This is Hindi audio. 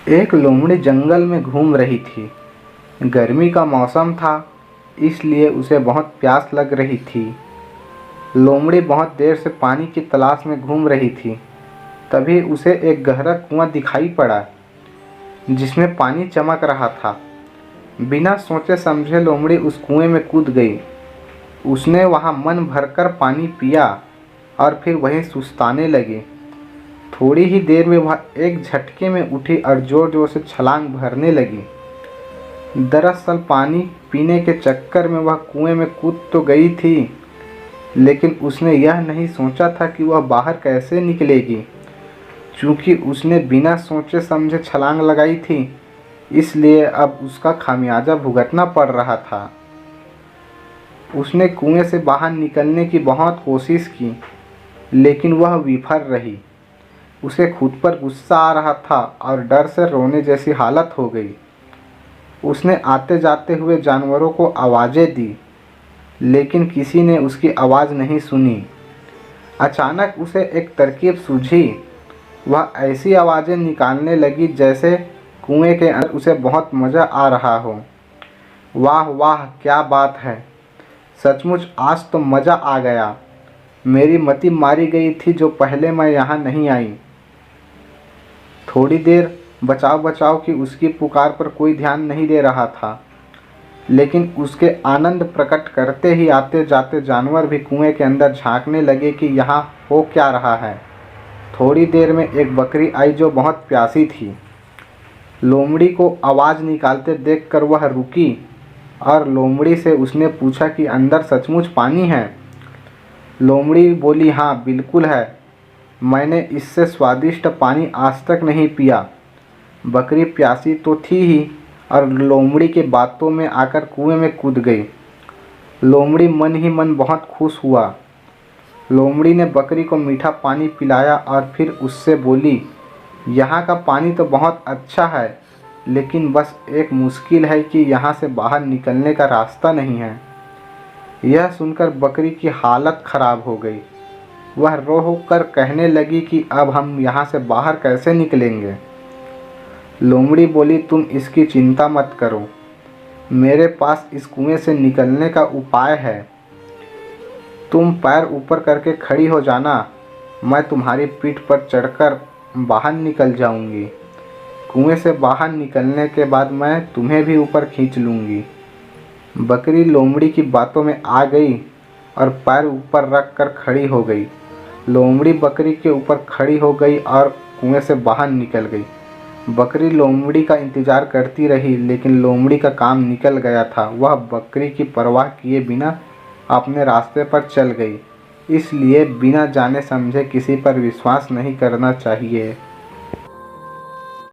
एक लोमड़ी जंगल में घूम रही थी। गर्मी का मौसम था, इसलिए उसे बहुत प्यास लग रही थी। लोमड़ी बहुत देर से पानी की तलाश में घूम रही थी। तभी उसे एक गहरा कुआं दिखाई पड़ा, जिसमें पानी चमक रहा था। बिना सोचे समझे लोमड़ी उस कुएं में कूद गई। उसने वहां मन भरकर पानी पिया और फिर वहीं सुस्ताने लगी। थोड़ी ही देर में वह एक झटके में उठी और जोर जोर से छलांग भरने लगी। दरअसल पानी पीने के चक्कर में वह कुएं में कूद तो गई थी, लेकिन उसने यह नहीं सोचा था कि वह बाहर कैसे निकलेगी। चूंकि उसने बिना सोचे समझे छलांग लगाई थी, इसलिए अब उसका खामियाजा भुगतना पड़ रहा था। उसने कुएं से बाहर निकलने की बहुत कोशिश की, लेकिन वह विफल रही। उसे खुद पर गुस्सा आ रहा था और डर से रोने जैसी हालत हो गई। उसने आते जाते हुए जानवरों को आवाज़ें दी, लेकिन किसी ने उसकी आवाज़ नहीं सुनी। अचानक उसे एक तरकीब सूझी। वह ऐसी आवाज़ें निकालने लगी जैसे कुएं के अंदर उसे बहुत मज़ा आ रहा हो। वाह वाह, क्या बात है! सचमुच आज तो मज़ा आ गया। मेरी मति मारी गई थी जो पहले मैं यहाँ नहीं आई। थोड़ी देर बचाव बचाव की उसकी पुकार पर कोई ध्यान नहीं दे रहा था, लेकिन उसके आनंद प्रकट करते ही आते जाते जानवर भी कुएं के अंदर झांकने लगे कि यहाँ हो क्या रहा है। थोड़ी देर में एक बकरी आई जो बहुत प्यासी थी। लोमड़ी को आवाज़ निकालते देखकर वह रुकी और लोमड़ी से उसने पूछा कि अंदर सचमुच पानी है। लोमड़ी बोली, हाँ बिल्कुल है, मैंने इससे स्वादिष्ट पानी आज तक नहीं पिया। बकरी प्यासी तो थी ही और लोमड़ी के बातों में आकर कुएं में कूद गई। लोमड़ी मन ही मन बहुत खुश हुआ। लोमड़ी ने बकरी को मीठा पानी पिलाया और फिर उससे बोली, यहाँ का पानी तो बहुत अच्छा है, लेकिन बस एक मुश्किल है कि यहाँ से बाहर निकलने का रास्ता नहीं है। यह सुनकर बकरी की हालत खराब हो गई। वह रो कर कहने लगी कि अब हम यहाँ से बाहर कैसे निकलेंगे। लोमड़ी बोली, तुम इसकी चिंता मत करो, मेरे पास इस कुएं से निकलने का उपाय है। तुम पैर ऊपर करके खड़ी हो जाना, मैं तुम्हारी पीठ पर चढ़कर बाहर निकल जाऊंगी। कुएं से बाहर निकलने के बाद मैं तुम्हें भी ऊपर खींच लूँगी। बकरी लोमड़ी की बातों में आ गई और पैर ऊपर रख कर खड़ी हो गई। लोमड़ी बकरी के ऊपर खड़ी हो गई और कुएं से बाहर निकल गई। बकरी लोमड़ी का इंतज़ार करती रही, लेकिन लोमड़ी का काम निकल गया था। वह बकरी की परवाह किए बिना अपने रास्ते पर चल गई। इसलिए बिना जाने समझे किसी पर विश्वास नहीं करना चाहिए।